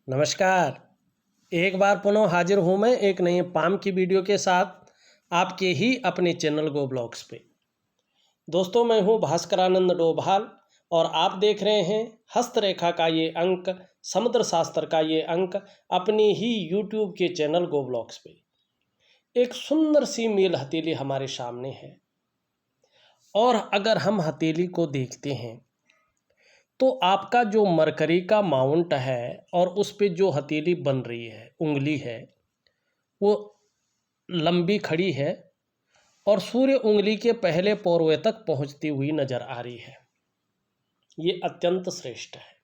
नमस्कार। एक बार पुनः हाजिर हूँ मैं एक नई पाम की वीडियो के साथ आपके ही अपने चैनल गो ब्लॉग्स पे। दोस्तों, मैं हूँ भास्करानंद डोभाल और आप देख रहे हैं हस्तरेखा का ये अंक, समुद्र शास्त्र का ये अंक अपनी ही यूट्यूब के चैनल गो ब्लॉग्स पे। एक सुंदर सी मील हथेली हमारे सामने है और अगर हम हथेली को देखते हैं तो आपका जो मरकरी का माउंट है और उस पे जो हथेली बन रही है, उंगली है, वो लंबी खड़ी है और सूर्य उंगली के पहले पोरवे तक पहुंचती हुई नजर आ रही है। ये अत्यंत श्रेष्ठ है।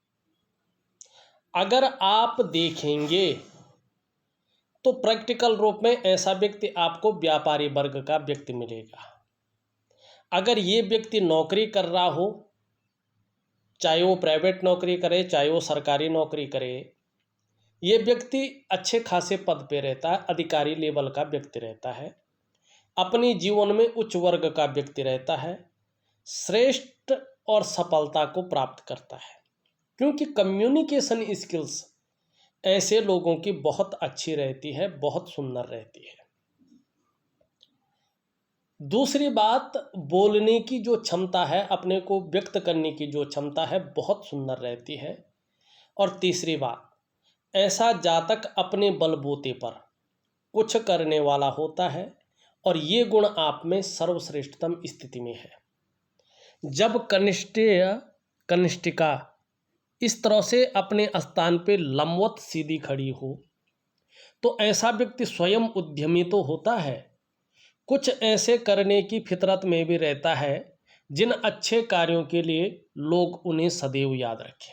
अगर आप देखेंगे तो प्रैक्टिकल रूप में ऐसा व्यक्ति आपको व्यापारी वर्ग का व्यक्ति मिलेगा। अगर ये व्यक्ति नौकरी कर रहा हो, चाहे वो प्राइवेट नौकरी करे चाहे वो सरकारी नौकरी करे, ये व्यक्ति अच्छे खासे पद पे रहता है, अधिकारी लेवल का व्यक्ति रहता है, अपनी जीवन में उच्च वर्ग का व्यक्ति रहता है, श्रेष्ठ और सफलता को प्राप्त करता है, क्योंकि कम्युनिकेशन स्किल्स ऐसे लोगों की बहुत अच्छी रहती है, बहुत सुंदर रहती है। दूसरी बात, बोलने की जो क्षमता है, अपने को व्यक्त करने की जो क्षमता है, बहुत सुंदर रहती है। और तीसरी बात, ऐसा जातक अपने बलबूते पर कुछ करने वाला होता है और ये गुण आप में सर्वश्रेष्ठतम स्थिति में है। जब कनिष्ठिका इस तरह से अपने स्थान पे लंबवत सीधी खड़ी हो तो ऐसा व्यक्ति स्वयं उद्यमी तो होता है, कुछ ऐसे करने की फितरत में भी रहता है जिन अच्छे कार्यों के लिए लोग उन्हें सदैव याद रखें।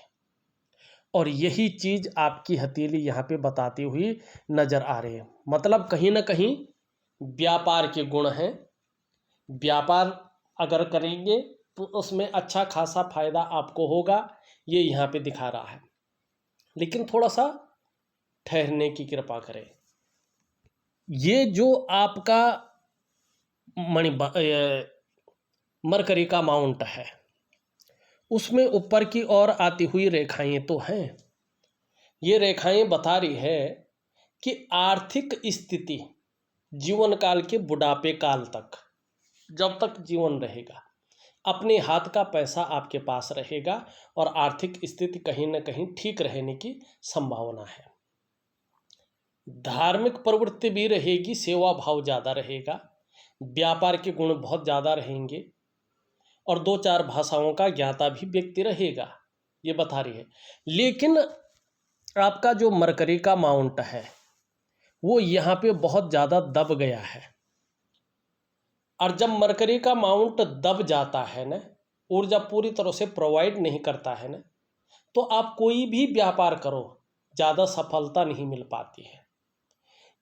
और यही चीज़ आपकी हथेली यहाँ पे बताती हुई नज़र आ रही है। मतलब कहीं ना कहीं व्यापार के गुण हैं। व्यापार अगर करेंगे तो उसमें अच्छा खासा फायदा आपको होगा, ये यहाँ पे दिखा रहा है। लेकिन थोड़ा सा ठहरने की कृपा करें। ये जो आपका मरकरी का माउंट है, उसमें ऊपर की ओर आती हुई रेखाएं तो हैं। ये रेखाएं बता रही है कि आर्थिक स्थिति जीवन काल के बुढ़ापे काल तक, जब तक जीवन रहेगा, अपने हाथ का पैसा आपके पास रहेगा और आर्थिक स्थिति कहीं ना कहीं ठीक रहने की संभावना है। धार्मिक प्रवृत्ति भी रहेगी, सेवा भाव ज़्यादा रहेगा, व्यापार के गुण बहुत ज़्यादा रहेंगे और दो चार भाषाओं का ज्ञाता भी व्यक्ति रहेगा, ये बता रही है। लेकिन आपका जो मरकरी का माउंट है वो यहाँ पे बहुत ज़्यादा दब गया है। और जब मरकरी का माउंट दब जाता है ना, ऊर्जा पूरी तरह से प्रोवाइड नहीं करता है ना, तो आप कोई भी व्यापार करो, ज़्यादा सफलता नहीं मिल पाती है।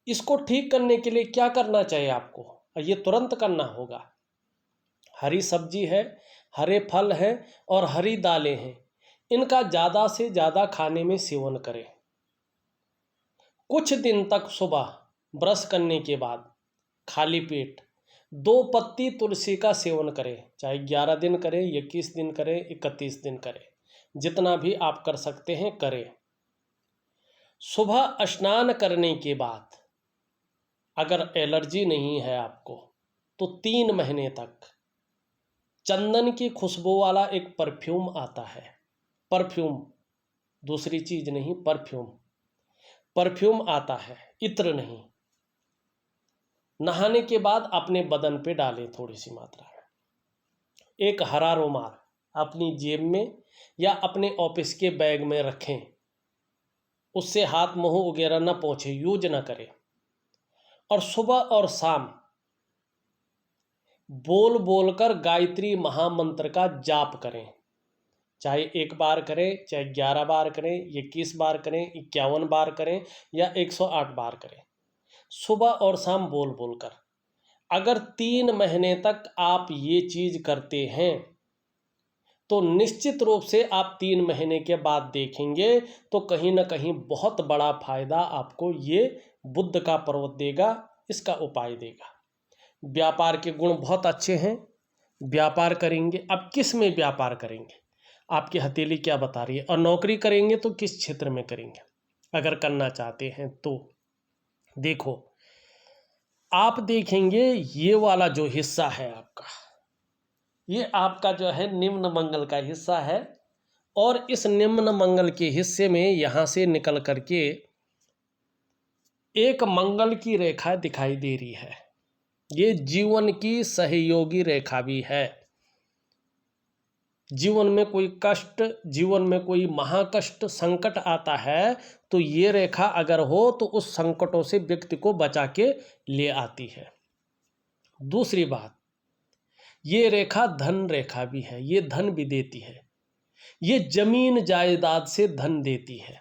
इसको ठीक करने के लिए क्या करना चाहिए आपको, ये तुरंत करना होगा। हरी सब्जी है, हरे फल हैं और हरी दालें हैं, इनका ज़्यादा से ज़्यादा खाने में सेवन करें। कुछ दिन तक सुबह ब्रश करने के बाद खाली पेट 2 पत्ती तुलसी का सेवन करें, चाहे 11 दिन करें, 21 दिन करें, 31 दिन करें, जितना भी आप कर सकते हैं करें। सुबह स्नान करने के बाद अगर एलर्जी नहीं है आपको तो 3 महीने तक चंदन की खुशबू वाला एक परफ्यूम आता है, परफ्यूम, दूसरी चीज नहीं, परफ्यूम आता है, इत्र नहीं, नहाने के बाद अपने बदन पे डालें थोड़ी सी मात्रा में। एक हरा रुमाल अपनी जेब में या अपने ऑफिस के बैग में रखें, उससे हाथ मुंह वगैरह ना पोंछे, यूज ना करें। और सुबह और शाम बोल बोलकर गायत्री महामंत्र का जाप करें, चाहे 1 बार करें, चाहे 11 बार करें, 21 बार करें, 51 बार करें या 108 बार करें, सुबह और शाम बोल बोलकर। अगर 3 महीने तक आप ये चीज करते हैं तो निश्चित रूप से आप 3 महीने के बाद देखेंगे तो कहीं ना कहीं बहुत बड़ा फायदा आपको ये बुद्ध का पर्वत देगा, इसका उपाय देगा। व्यापार के गुण बहुत अच्छे हैं, व्यापार करेंगे। अब किस में व्यापार करेंगे, आपकी हथेली क्या बता रही है, और नौकरी करेंगे तो किस क्षेत्र में करेंगे। अगर करना चाहते हैं तो देखो, आप देखेंगे ये वाला जो हिस्सा है आपका, ये आपका जो है निम्न मंगल का हिस्सा है, और इस निम्न मंगल के हिस्से में यहाँ से निकल करके एक मंगल की रेखा दिखाई दे रही है। ये जीवन की सहयोगी रेखा भी है। जीवन में कोई कष्ट, जीवन में कोई महाकष्ट, संकट आता है तो ये रेखा अगर हो तो उस संकटों से व्यक्ति को बचा के ले आती है। दूसरी बात, ये रेखा धन रेखा भी है, ये धन भी देती है। ये जमीन जायदाद से धन देती है।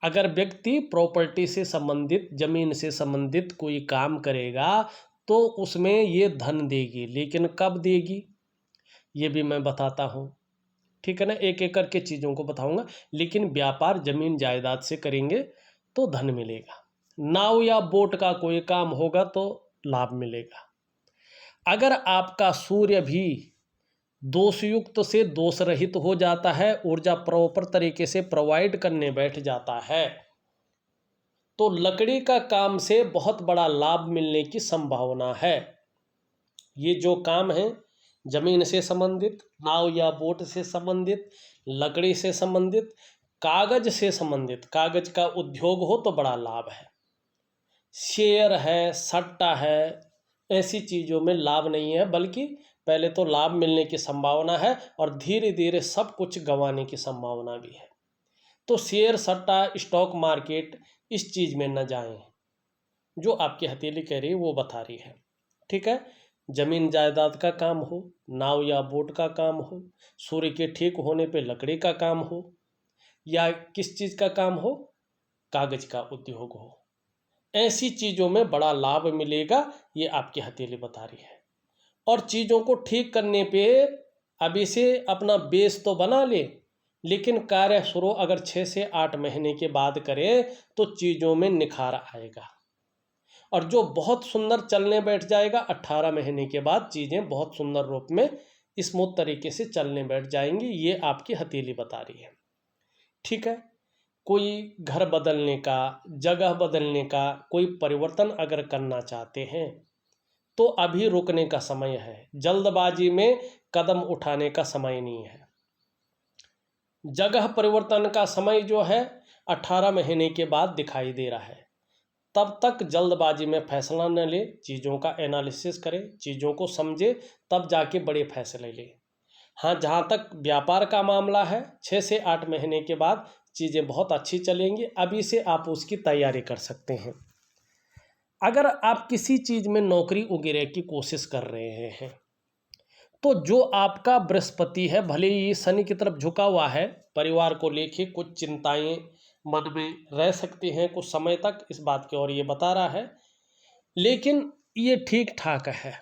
अगर व्यक्ति प्रॉपर्टी से संबंधित, जमीन से संबंधित कोई काम करेगा तो उसमें ये धन देगी, लेकिन कब देगी ये भी मैं बताता हूँ, ठीक है ना। एक एक करके चीज़ों को बताऊंगा, लेकिन व्यापार जमीन जायदाद से करेंगे तो धन मिलेगा। नाव या बोट का कोई काम होगा तो लाभ मिलेगा। अगर आपका सूर्य भी दोषयुक्त से दोष रहित हो जाता है, ऊर्जा प्रॉपर तरीके से प्रोवाइड करने बैठ जाता है, तो लकड़ी का काम से बहुत बड़ा लाभ मिलने की संभावना है। ये जो काम है जमीन से संबंधित, नाव या बोट से संबंधित, लकड़ी से संबंधित, कागज से संबंधित, कागज का उद्योग हो तो बड़ा लाभ है। शेयर है, सट्टा है, ऐसी चीज़ों में लाभ नहीं है, बल्कि पहले तो लाभ मिलने की संभावना है और धीरे धीरे सब कुछ गंवाने की संभावना भी है। तो शेयर, सट्टा, स्टॉक मार्केट, इस चीज़ में न जाएं। जो आपकी हथेली कह रही है वो बता रही है, ठीक है। जमीन जायदाद का काम हो, नाव या बोट का काम हो, सूर्य के ठीक होने पे लकड़ी का काम हो, या किस चीज़ का काम हो, कागज का उद्योग हो, ऐसी चीज़ों में बड़ा लाभ मिलेगा, ये आपकी हथेली बता रही है। और चीज़ों को ठीक करने पे अभी से अपना बेस तो बना ले, लेकिन कार्य शुरू अगर 6 से 8 महीने के बाद करें तो चीज़ों में निखार आएगा। और जो बहुत सुंदर चलने बैठ जाएगा, 18 महीने के बाद चीज़ें बहुत सुंदर रूप में स्मूथ तरीके से चलने बैठ जाएंगी, ये आपकी हथेली बता रही है, ठीक है। कोई घर बदलने का, जगह बदलने का कोई परिवर्तन अगर करना चाहते हैं तो अभी रुकने का समय है, जल्दबाजी में कदम उठाने का समय नहीं है। जगह परिवर्तन का समय जो है 18 महीने के बाद दिखाई दे रहा है। तब तक जल्दबाजी में फैसला न ले, चीज़ों का एनालिसिस करें, चीज़ों को समझे, तब जाके बड़े फैसले ले। हाँ, जहाँ तक व्यापार का मामला है 6 से 8 महीने के बाद चीज़ें बहुत अच्छी चलेंगी, अभी से आप उसकी तैयारी कर सकते हैं। अगर आप किसी चीज़ में नौकरी वगैरह की कोशिश कर रहे हैं तो जो आपका बृहस्पति है, भले ही शनि की तरफ झुका हुआ है, परिवार को लेके कुछ चिंताएं मन में रह सकती हैं कुछ समय तक, इस बात की ओर ये बता रहा है, लेकिन ये ठीक ठाक है।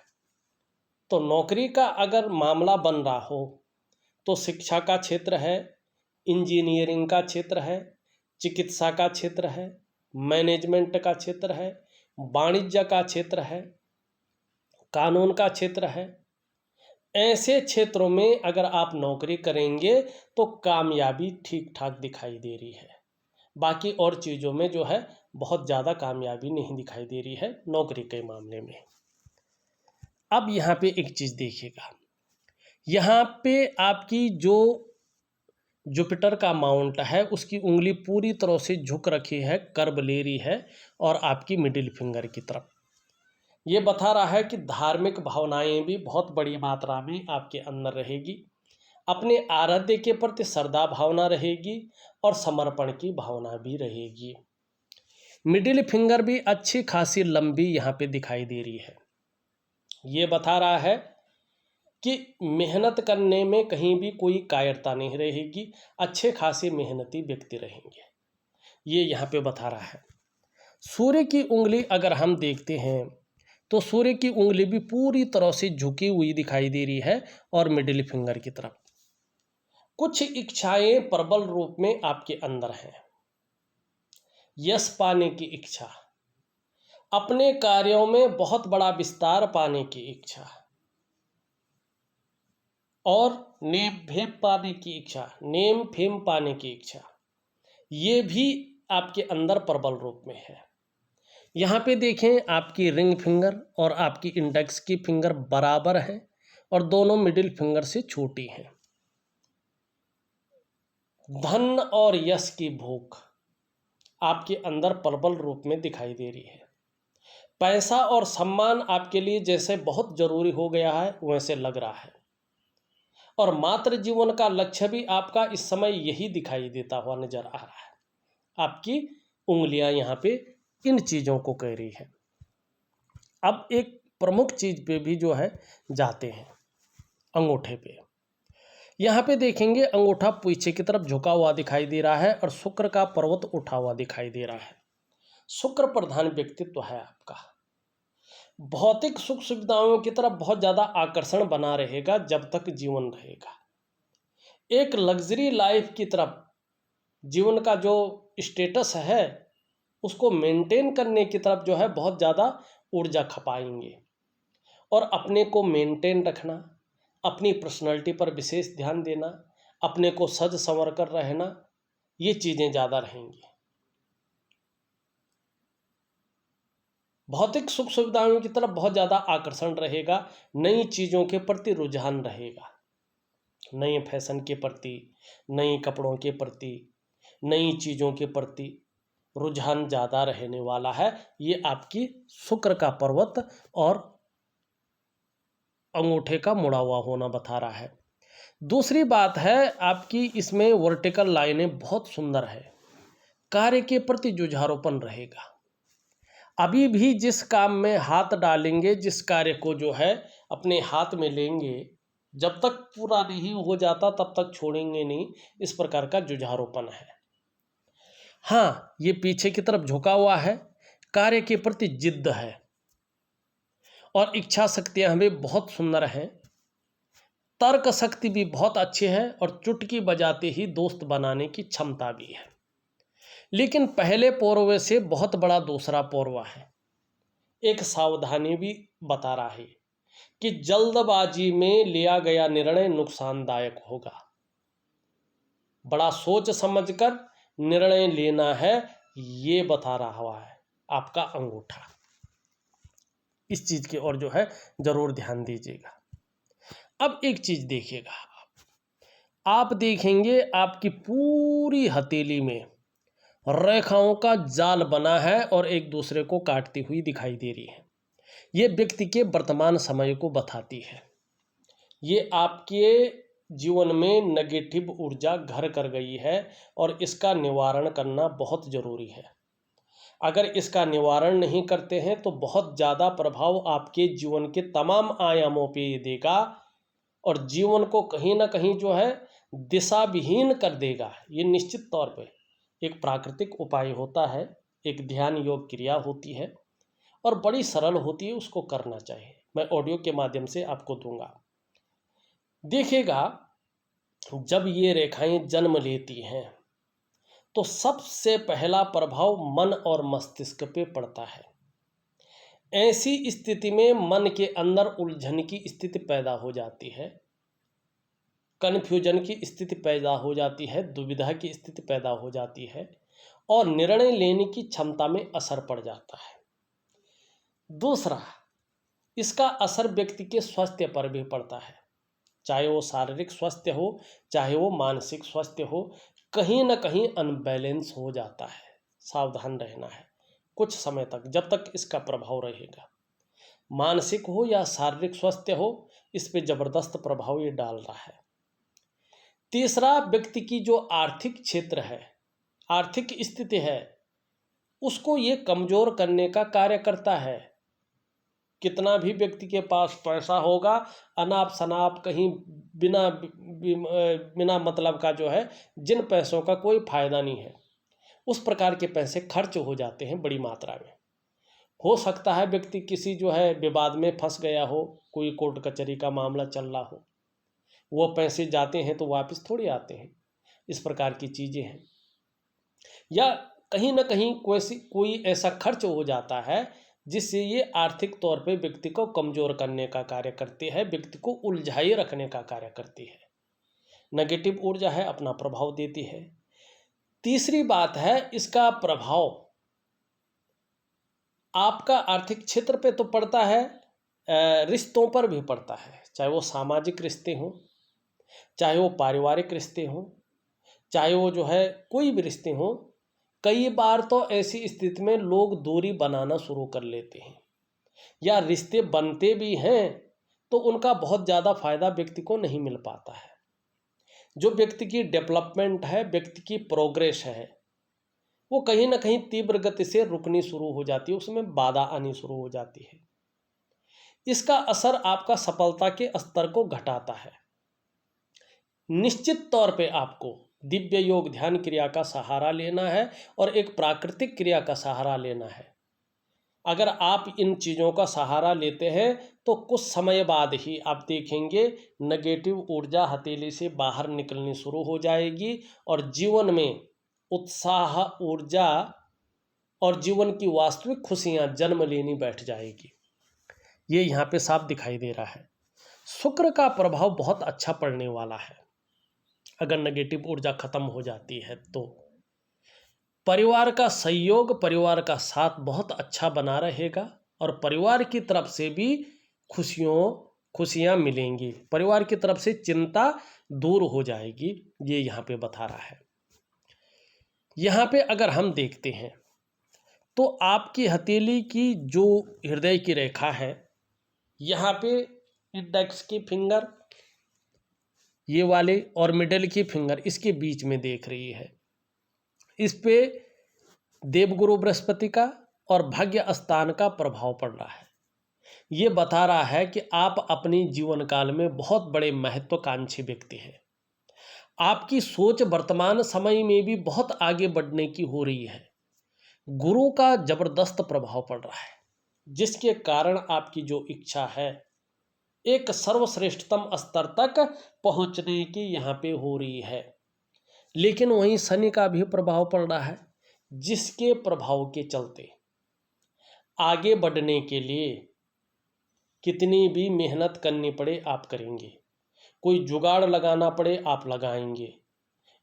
तो नौकरी का अगर मामला बन रहा हो तो शिक्षा का क्षेत्र है, इंजीनियरिंग का क्षेत्र है, चिकित्सा का क्षेत्र है, मैनेजमेंट का क्षेत्र है, वाणिज्य का क्षेत्र है, कानून का क्षेत्र है। ऐसे क्षेत्रों में अगर आप नौकरी करेंगे तो कामयाबी ठीक ठाक दिखाई दे रही है। बाकी और चीज़ों में जो है बहुत ज़्यादा कामयाबी नहीं दिखाई दे रही है नौकरी के मामले में। अब यहाँ पे एक चीज़ देखिएगा, यहाँ पे आपकी जो जुपिटर का माउंट है उसकी उंगली पूरी तरह से झुक रखी है, कर्व ले रही है और आपकी मिडिल फिंगर की तरफ। ये बता रहा है कि धार्मिक भावनाएं भी बहुत बड़ी मात्रा में आपके अंदर रहेगी, अपने आराध्य के प्रति श्रद्धा भावना रहेगी और समर्पण की भावना भी रहेगी। मिडिल फिंगर भी अच्छी खासी लंबी यहाँ पे दिखाई दे रही है। ये बता रहा है कि मेहनत करने में कहीं भी कोई कायरता नहीं रहेगी, अच्छे खासे मेहनती व्यक्ति रहेंगे, ये यहाँ पे बता रहा है। सूर्य की उंगली अगर हम देखते हैं तो सूर्य की उंगली भी पूरी तरह से झुकी हुई दिखाई दे रही है और मिडिल फिंगर की तरफ। कुछ इच्छाएं प्रबल रूप में आपके अंदर हैं, यश पाने की इच्छा, अपने कार्यों में बहुत बड़ा विस्तार पाने की इच्छा और नेम फेम पाने की इच्छा, नेम फेम पाने की इच्छा, ये भी आपके अंदर प्रबल रूप में है। यहाँ पे देखें आपकी रिंग फिंगर और आपकी इंडेक्स की फिंगर बराबर हैं और दोनों मिडिल फिंगर से छोटी हैं। धन और यश की भूख आपके अंदर प्रबल रूप में दिखाई दे रही है। पैसा और सम्मान आपके लिए जैसे बहुत जरूरी हो गया है वैसे लग रहा है, और मातृ जीवन का लक्ष्य भी आपका इस समय यही दिखाई देता हुआ नजर आ रहा है। आपकी उंगलियां यहाँ पे इन चीजों को कह रही है। अब एक प्रमुख चीज पे भी जो है जाते हैं, अंगूठे पे। यहाँ पे देखेंगे अंगूठा पीछे की तरफ झुका हुआ दिखाई दे रहा है और शुक्र का पर्वत उठा हुआ दिखाई दे रहा है। शुक्र प्रधान व्यक्तित्व है आपका। भौतिक सुख सुविधाओं की तरफ बहुत ज्यादा आकर्षण बना रहेगा जब तक जीवन रहेगा। एक लग्जरी लाइफ की तरफ जीवन का जो स्टेटस है उसको मेंटेन करने की तरफ जो है बहुत ज़्यादा ऊर्जा खपाएंगे, और अपने को मेंटेन रखना, अपनी पर्सनालिटी पर विशेष ध्यान देना, अपने को सज संवर कर रहना, ये चीज़ें ज़्यादा रहेंगी। भौतिक सुख सुविधाओं की तरफ बहुत ज़्यादा आकर्षण रहेगा, नई चीज़ों के प्रति रुझान रहेगा, नए फैशन के प्रति, नए कपड़ों के प्रति, नई चीज़ों के प्रति रुझान ज़्यादा रहने वाला है। ये आपकी शुक्र का पर्वत और अंगूठे का मुड़ा हुआ होना बता रहा है। दूसरी बात है आपकी इसमें वर्टिकल लाइनें बहुत सुंदर है। कार्य के प्रति जुझारूपन रहेगा। अभी भी जिस काम में हाथ डालेंगे, जिस कार्य को जो है अपने हाथ में लेंगे, जब तक पूरा नहीं हो जाता तब तक छोड़ेंगे नहीं, इस प्रकार का जुझारूपन है। हाँ, ये पीछे की तरफ झुका हुआ है, कार्य के प्रति जिद्द है, और इच्छा शक्तियां हमें बहुत सुंदर हैं। तर्क शक्ति भी बहुत अच्छी है और चुटकी बजाते ही दोस्त बनाने की क्षमता भी है। लेकिन पहले पौरवे से बहुत बड़ा दूसरा पौरवा है। एक सावधानी भी बता रहा है कि जल्दबाजी में लिया गया निर्णय नुकसानदायक होगा। बड़ा सोच समझकर निर्णय लेना है, ये बता रहा है आपका अंगूठा। इस चीज की ओर जो है जरूर ध्यान दीजिएगा। अब एक चीज देखिएगा, आप देखेंगे आपकी पूरी हथेली में रेखाओं का जाल बना है और एक दूसरे को काटती हुई दिखाई दे रही है। ये व्यक्ति के वर्तमान समय को बताती है। ये आपके जीवन में नेगेटिव ऊर्जा घर कर गई है और इसका निवारण करना बहुत जरूरी है। अगर इसका निवारण नहीं करते हैं तो बहुत ज़्यादा प्रभाव आपके जीवन के तमाम आयामों पे ये देगा और जीवन को कहीं ना कहीं जो है दिशा विहीन कर देगा। ये निश्चित तौर पे एक प्राकृतिक उपाय होता है, एक ध्यान योग क्रिया होती है और बड़ी सरल होती है, उसको करना चाहिए। मैं ऑडियो के माध्यम से आपको दूंगा। देखिएगा, जब ये रेखाएं जन्म लेती हैं तो सबसे पहला प्रभाव मन और मस्तिष्क पे पड़ता है। ऐसी स्थिति में मन के अंदर उलझन की स्थिति पैदा हो जाती है, कन्फ्यूजन की स्थिति पैदा हो जाती है, दुविधा की स्थिति पैदा हो जाती है और निर्णय लेने की क्षमता में असर पड़ जाता है। दूसरा, इसका असर व्यक्ति के स्वास्थ्य पर भी पड़ता है, चाहे वो शारीरिक स्वास्थ्य हो, चाहे वो मानसिक स्वास्थ्य हो, कहीं ना कहीं अनबैलेंस हो जाता है। सावधान रहना है कुछ समय तक, जब तक इसका प्रभाव रहेगा। मानसिक हो या शारीरिक स्वास्थ्य हो, इस पे जबरदस्त प्रभाव ये डाल रहा है। तीसरा, व्यक्ति की जो आर्थिक क्षेत्र है, आर्थिक स्थिति है, उसको ये कमजोर करने का कार्य करता है। कितना भी व्यक्ति के पास पैसा होगा, अनाप शनाप कहीं बिना मतलब का जो है, जिन पैसों का कोई फायदा नहीं है, उस प्रकार के पैसे खर्च हो जाते हैं बड़ी मात्रा में। हो सकता है व्यक्ति किसी जो है विवाद में फंस गया हो, कोई कोर्ट कचहरी का मामला चल रहा हो, वो पैसे जाते हैं तो वापस थोड़ी आते हैं। इस प्रकार की चीज़ें हैं। या कहीं ना कहीं कोई ऐसा खर्च हो जाता है जिससे ये आर्थिक तौर पे व्यक्ति को कमज़ोर करने का कार्य करती है, व्यक्ति को उलझाए रखने का कार्य करती है। नेगेटिव ऊर्जा है, अपना प्रभाव देती है। तीसरी बात है इसका प्रभाव आपका आर्थिक क्षेत्र पे तो पड़ता है, रिश्तों पर भी पड़ता है, चाहे वो सामाजिक रिश्ते हों, चाहे वो पारिवारिक रिश्ते हों, चाहे वो जो है कोई भी रिश्ते हों। कई बार तो ऐसी स्थिति में लोग दूरी बनाना शुरू कर लेते हैं, या रिश्ते बनते भी हैं तो उनका बहुत ज़्यादा फायदा व्यक्ति को नहीं मिल पाता है। जो व्यक्ति की डेवलपमेंट है, व्यक्ति की प्रोग्रेस है, वो कहीं ना कहीं तीव्र गति से रुकनी शुरू हो जाती है, उसमें बाधा आनी शुरू हो जाती है। इसका असर आपका सफलता के स्तर को घटाता है। निश्चित तौर पे आपको दिव्य योग ध्यान क्रिया का सहारा लेना है और एक प्राकृतिक क्रिया का सहारा लेना है। अगर आप इन चीज़ों का सहारा लेते हैं तो कुछ समय बाद ही आप देखेंगे नेगेटिव ऊर्जा हथेली से बाहर निकलनी शुरू हो जाएगी और जीवन में उत्साह, ऊर्जा और जीवन की वास्तविक खुशियां जन्म लेनी बैठ जाएगी। ये यहाँ पे साफ दिखाई दे रहा है। शुक्र का प्रभाव बहुत अच्छा पड़ने वाला है। अगर नेगेटिव ऊर्जा खत्म हो जाती है तो परिवार का सहयोग, परिवार का साथ बहुत अच्छा बना रहेगा और परिवार की तरफ से भी खुशियां मिलेंगी। परिवार की तरफ से चिंता दूर हो जाएगी, ये यहाँ पे बता रहा है। यहाँ पे अगर हम देखते हैं तो आपकी हथेली की जो हृदय की रेखा है, यहाँ पे इंडेक्स की फिंगर ये वाले और मिडल की फिंगर इसके बीच में देख रही है। इस पे देवगुरु बृहस्पति का और भाग्य स्थान का प्रभाव पड़ रहा है। ये बता रहा है कि आप अपनी जीवन काल में बहुत बड़े महत्वाकांक्षी व्यक्ति हैं। आपकी सोच वर्तमान समय में भी बहुत आगे बढ़ने की हो रही है। गुरु का जबरदस्त प्रभाव पड़ रहा है, जिसके कारण आपकी जो इच्छा है एक सर्वश्रेष्ठतम स्तर तक पहुंचने की यहाँ पे हो रही है। लेकिन वहीं शनि का भी प्रभाव पड़ रहा है, जिसके प्रभाव के चलते आगे बढ़ने के लिए कितनी भी मेहनत करनी पड़े आप करेंगे, कोई जुगाड़ लगाना पड़े आप लगाएंगे,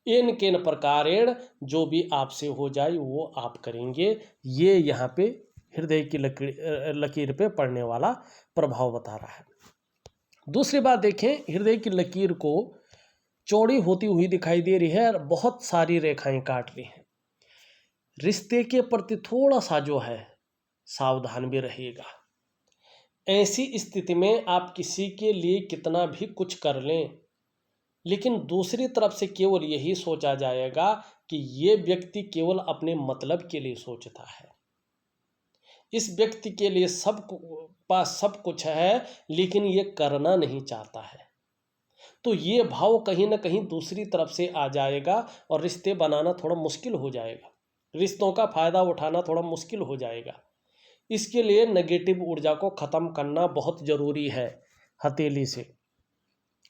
इन किन प्रकारेण जो भी आपसे हो जाए वो आप करेंगे। ये यहाँ पे हृदय की लकीर पे पड़ने वाला प्रभाव बता रहा है। दूसरी बात देखें, हृदय की लकीर को चौड़ी होती हुई दिखाई दे रही है और बहुत सारी रेखाएं काट रही हैं। रिश्ते के प्रति थोड़ा सा जो है सावधान भी रहेगा। ऐसी स्थिति में आप किसी के लिए कितना भी कुछ कर लें, लेकिन दूसरी तरफ से केवल यही सोचा जाएगा कि ये व्यक्ति केवल अपने मतलब के लिए सोचता है, इस व्यक्ति के लिए पास सब कुछ है लेकिन ये करना नहीं चाहता है। तो ये भाव कहीं ना कहीं दूसरी तरफ से आ जाएगा और रिश्ते बनाना थोड़ा मुश्किल हो जाएगा, रिश्तों का फायदा उठाना थोड़ा मुश्किल हो जाएगा। इसके लिए नेगेटिव ऊर्जा को ख़त्म करना बहुत ज़रूरी है हथेली से।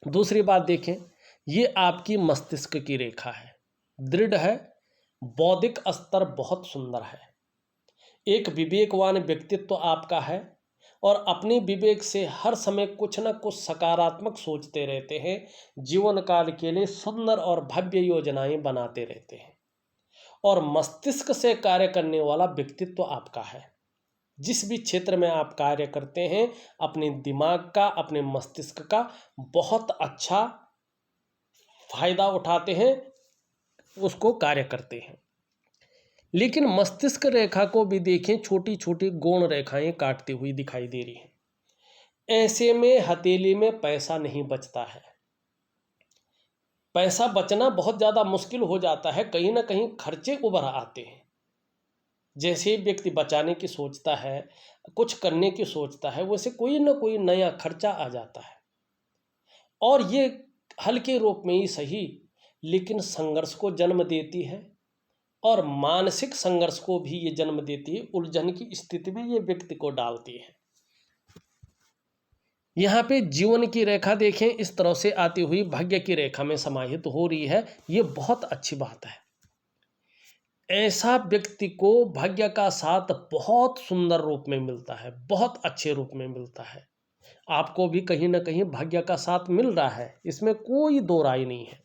दूसरी बात देखें, ये आपकी मस्तिष्क की रेखा है, दृढ़ है, बौद्धिक स्तर बहुत सुंदर है, एक विवेकवान व्यक्तित्व आपका है और अपने विवेक से हर समय कुछ न कुछ सकारात्मक सोचते रहते हैं, जीवन काल के लिए सुंदर और भव्य योजनाएं बनाते रहते हैं और मस्तिष्क से कार्य करने वाला व्यक्तित्व आपका है। जिस भी क्षेत्र में आप कार्य करते हैं अपने दिमाग का, अपने मस्तिष्क का बहुत अच्छा फायदा उठाते हैं, उसको कार्य करते हैं। लेकिन मस्तिष्क रेखा को भी देखें, छोटी छोटी गौण रेखाएं काटती हुई दिखाई दे रही हैं। ऐसे में हथेली में पैसा नहीं बचता है, पैसा बचना बहुत ज़्यादा मुश्किल हो जाता है, कहीं ना कहीं खर्चे उभर आते हैं। जैसे व्यक्ति बचाने की सोचता है, कुछ करने की सोचता है, वैसे कोई ना कोई नया खर्चा आ जाता है और ये हल्के रूप में ही सही लेकिन संघर्ष को जन्म देती है और मानसिक संघर्ष को भी ये जन्म देती है, उलझन की स्थिति में ये व्यक्ति को डालती है। यहाँ पे जीवन की रेखा देखें, इस तरह से आती हुई भाग्य की रेखा में समाहित हो रही है, ये बहुत अच्छी बात है। ऐसा व्यक्ति को भाग्य का साथ बहुत सुंदर रूप में मिलता है, बहुत अच्छे रूप में मिलता है। आपको भी कहीं ना कहीं भाग्य का साथ मिल रहा है, इसमें कोई दो राय नहीं है।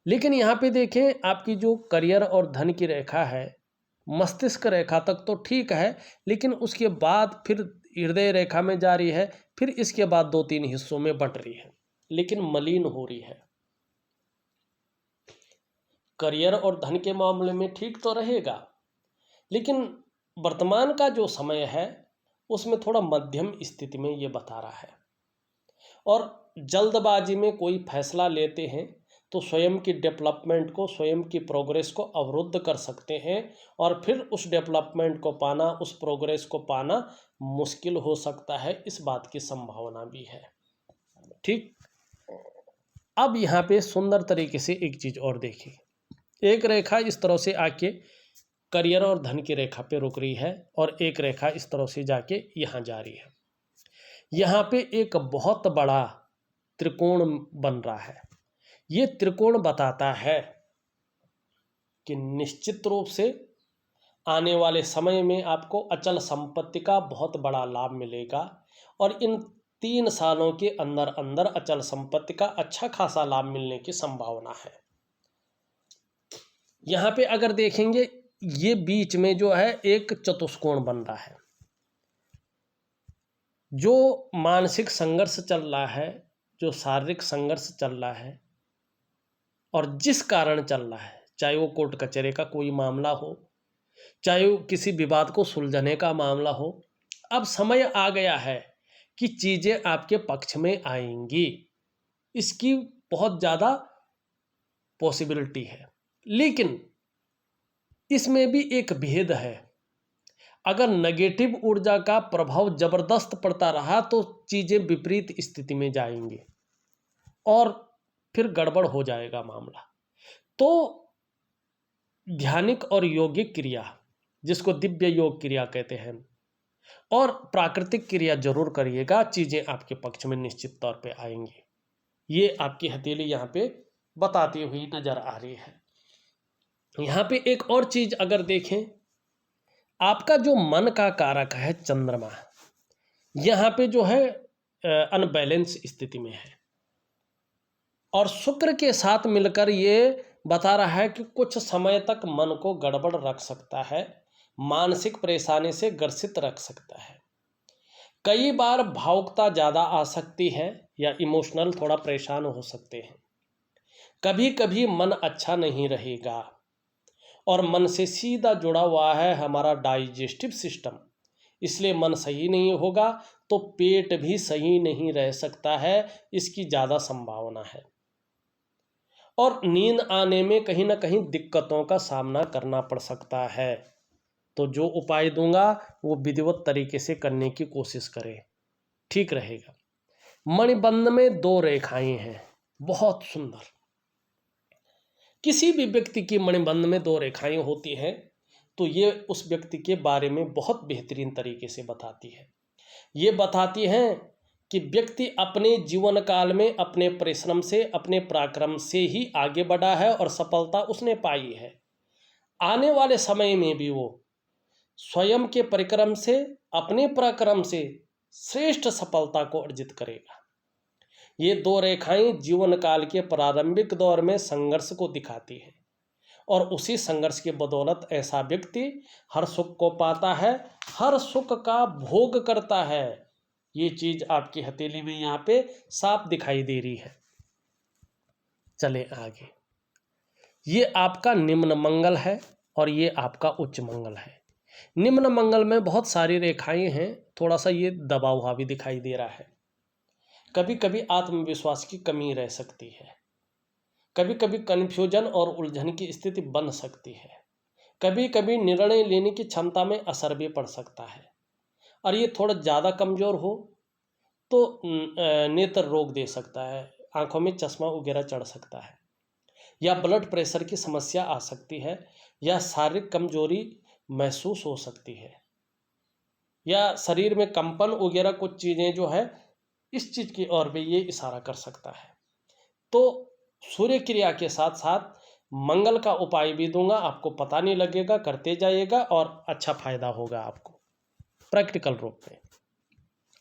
लेकिन यहाँ पे देखें, आपकी जो करियर और धन की रेखा है, मस्तिष्क रेखा तक तो ठीक है, लेकिन उसके बाद फिर हृदय रेखा में जा रही है, फिर इसके बाद 2-3 हिस्सों में बंट रही है, लेकिन मलिन हो रही है। करियर और धन के मामले में ठीक तो रहेगा, लेकिन वर्तमान का जो समय है उसमें थोड़ा मध्यम स्थिति में ये बता रहा है। और जल्दबाजी में कोई फैसला लेते हैं तो स्वयं की डेवलपमेंट को, स्वयं की प्रोग्रेस को अवरुद्ध कर सकते हैं, और फिर उस डेवलपमेंट को पाना, उस प्रोग्रेस को पाना मुश्किल हो सकता है। इस बात की संभावना भी है। ठीक, अब यहाँ पे सुंदर तरीके से एक चीज़ और देखिए। एक रेखा इस तरह से आके करियर और धन की रेखा पे रुक रही है, और एक रेखा इस तरह से जाके यहाँ जा रही है। यहाँ पे एक बहुत बड़ा त्रिकोण बन रहा है। ये त्रिकोण बताता है कि निश्चित रूप से आने वाले समय में आपको अचल संपत्ति का बहुत बड़ा लाभ मिलेगा, और इन 3 सालों के अंदर अंदर अचल संपत्ति का अच्छा खासा लाभ मिलने की संभावना है। यहाँ पे अगर देखेंगे, ये बीच में जो है एक चतुष्कोण बन रहा है। जो मानसिक संघर्ष चल रहा है, जो शारीरिक संघर्ष चल रहा है, और जिस कारण चल रहा है, चाहे वो कोर्ट कचहरी का कोई मामला हो, चाहे वो किसी विवाद को सुलझाने का मामला हो, अब समय आ गया है कि चीज़ें आपके पक्ष में आएंगी। इसकी बहुत ज़्यादा पॉसिबिलिटी है, लेकिन इसमें भी एक भेद है। अगर नेगेटिव ऊर्जा का प्रभाव जबरदस्त पड़ता रहा तो चीज़ें विपरीत स्थिति में जाएंगी और फिर गड़बड़ हो जाएगा मामला। तो ध्यानिक और योगिक क्रिया, जिसको दिव्य योग क्रिया कहते हैं, और प्राकृतिक क्रिया जरूर करिएगा, चीज़ें आपके पक्ष में निश्चित तौर पे आएंगी। ये आपकी हथेली यहाँ पे बताती हुई नजर आ रही है। यहाँ पे एक और चीज़ अगर देखें, आपका जो मन का कारक है चंद्रमा, यहाँ पे जो है अनबैलेंस स्थिति में है, और शुक्र के साथ मिलकर ये बता रहा है कि कुछ समय तक मन को गड़बड़ रख सकता है, मानसिक परेशानी से ग्रसित रख सकता है। कई बार भावुकता ज़्यादा आ सकती है, या इमोशनल थोड़ा परेशान हो सकते हैं। कभी कभी मन अच्छा नहीं रहेगा, और मन से सीधा जुड़ा हुआ है हमारा डाइजेस्टिव सिस्टम, इसलिए मन सही नहीं होगा तो पेट भी सही नहीं रह सकता है, इसकी ज़्यादा संभावना है। और नींद आने में कहीं ना कहीं दिक्कतों का सामना करना पड़ सकता है। तो जो उपाय दूंगा वो विधिवत तरीके से करने की कोशिश करें, ठीक रहेगा। मणिबंध में 2 रेखाएं हैं, बहुत सुंदर। किसी भी व्यक्ति की मणिबंध में 2 रेखाएं होती हैं तो ये उस व्यक्ति के बारे में बहुत बेहतरीन तरीके से बताती है। ये बताती हैं कि व्यक्ति अपने जीवन काल में अपने परिश्रम से, अपने पराक्रम से ही आगे बढ़ा है और सफलता उसने पाई है। आने वाले समय में भी वो स्वयं के परिक्रम से, अपने पराक्रम से श्रेष्ठ सफलता को अर्जित करेगा। ये 2 रेखाएं जीवन काल के प्रारंभिक दौर में संघर्ष को दिखाती हैं, और उसी संघर्ष के बदौलत ऐसा व्यक्ति हर सुख को पाता है, हर सुख का भोग करता है। ये चीज आपकी हथेली में यहाँ पे साफ दिखाई दे रही है। चले आगे। ये आपका निम्न मंगल है और ये आपका उच्च मंगल है। निम्न मंगल में बहुत सारी रेखाएं हैं, थोड़ा सा ये दबा हुआ भी दिखाई दे रहा है। कभी कभी आत्मविश्वास की कमी रह सकती है, कभी कभी कन्फ्यूजन और उलझन की स्थिति बन सकती है, कभी कभी निर्णय लेने की क्षमता में असर भी पड़ सकता है, और ये थोड़ा ज़्यादा कमज़ोर हो तो नेत्र रोग दे सकता है, आंखों में चश्मा वगैरह चढ़ सकता है, या ब्लड प्रेशर की समस्या आ सकती है, या शारीरिक कमजोरी महसूस हो सकती है, या शरीर में कंपन वगैरह कुछ चीज़ें जो है इस चीज़ की ओर भी ये इशारा कर सकता है। तो सूर्य क्रिया के साथ साथ मंगल का उपाय भी दूंगा, आपको पता नहीं लगेगा, करते जाइएगा और अच्छा फायदा होगा आपको प्रैक्टिकल रूप में।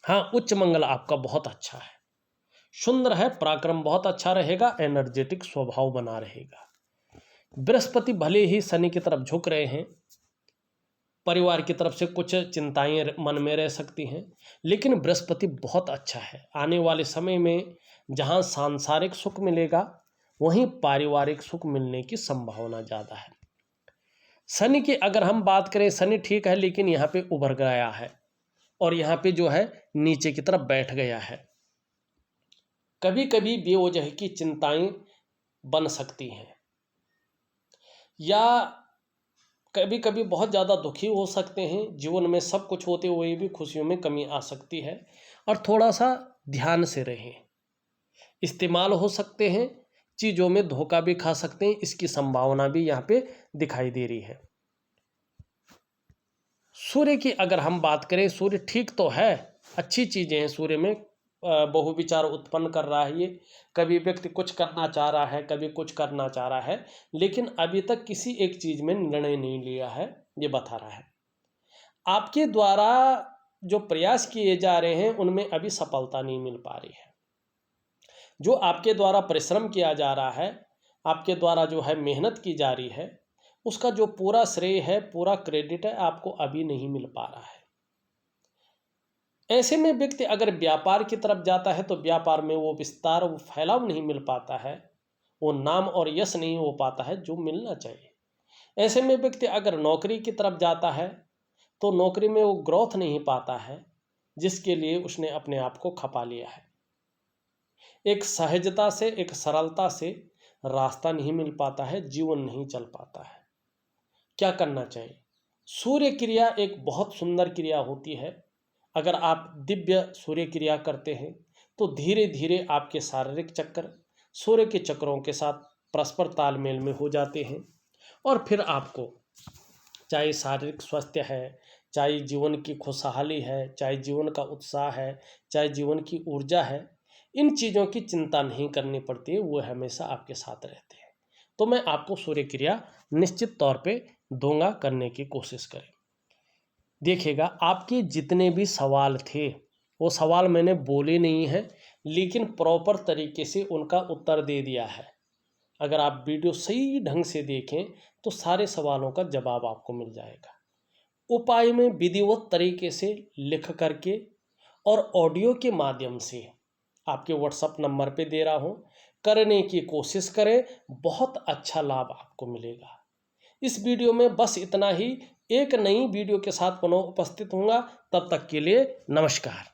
हाँ, उच्च मंगल आपका बहुत अच्छा है, सुंदर है, पराक्रम बहुत अच्छा रहेगा, एनर्जेटिक स्वभाव बना रहेगा। बृहस्पति भले ही शनि की तरफ झुक रहे हैं, परिवार की तरफ से कुछ चिंताएं मन में रह सकती हैं, लेकिन बृहस्पति बहुत अच्छा है। आने वाले समय में जहां सांसारिक सुख मिलेगा वहीं पारिवारिक सुख मिलने की संभावना ज़्यादा है। शनि की अगर हम बात करें, शनि ठीक है लेकिन यहाँ पे उभर गया है और यहाँ पे जो है नीचे की तरफ बैठ गया है। कभी कभी बेवजह की चिंताएं बन सकती हैं या कभी कभी बहुत ज़्यादा दुखी हो सकते हैं। जीवन में सब कुछ होते हुए भी खुशियों में कमी आ सकती है और थोड़ा सा ध्यान से रहें। इस्तेमाल हो सकते हैं, चीज़ों में धोखा भी खा सकते हैं, इसकी संभावना भी यहाँ पे दिखाई दे रही है। सूर्य की अगर हम बात करें, सूर्य ठीक तो है, अच्छी चीज़ें हैं सूर्य में, बहुविचार उत्पन्न कर रहा है। ये कभी व्यक्ति कुछ करना चाह रहा है, कभी कुछ करना चाह रहा है, लेकिन अभी तक किसी एक चीज़ में निर्णय नहीं लिया है, ये बता रहा है। आपके द्वारा जो प्रयास किए जा रहे हैं उनमें अभी सफलता नहीं मिल पा रही है। जो आपके द्वारा परिश्रम किया जा रहा है, आपके द्वारा जो है मेहनत की जा रही है, उसका जो पूरा श्रेय है, पूरा क्रेडिट है, आपको अभी नहीं मिल पा रहा है। ऐसे में व्यक्ति अगर व्यापार की तरफ जाता है तो व्यापार में वो विस्तार, वो फैलाव नहीं मिल पाता है, वो नाम और यश नहीं हो पाता है जो मिलना चाहिए। ऐसे में व्यक्ति अगर नौकरी की तरफ जाता है तो नौकरी में वो ग्रोथ नहीं पाता है जिसके लिए उसने अपने आप को खपा लिया है। एक सहजता से, एक सरलता से रास्ता नहीं मिल पाता है, जीवन नहीं चल पाता है। क्या करना चाहिए? सूर्य क्रिया एक बहुत सुंदर क्रिया होती है। अगर आप दिव्य सूर्य क्रिया करते हैं तो धीरे धीरे आपके शारीरिक चक्र सूर्य के चक्रों के साथ परस्पर तालमेल में हो जाते हैं और फिर आपको चाहे शारीरिक स्वास्थ्य है, चाहे जीवन की खुशहाली है, चाहे जीवन का उत्साह है, चाहे जीवन की ऊर्जा है, इन चीज़ों की चिंता नहीं करनी पड़ती है, वो हमेशा आपके साथ रहते हैं। तो मैं आपको सूर्य क्रिया निश्चित तौर पे दूंगा, करने की कोशिश करें। देखिएगा, आपके जितने भी सवाल थे वो सवाल मैंने बोले नहीं हैं, लेकिन प्रॉपर तरीके से उनका उत्तर दे दिया है। अगर आप वीडियो सही ढंग से देखें तो सारे सवालों का जवाब आपको मिल जाएगा। उपाय में विधिवत तरीके से लिख करके और ऑडियो के माध्यम से आपके व्हाट्सएप नंबर पे दे रहा हूँ, करने की कोशिश करें, बहुत अच्छा लाभ आपको मिलेगा। इस वीडियो में बस इतना ही। एक नई वीडियो के साथ पुनः उपस्थित होऊंगा, तब तक के लिए नमस्कार।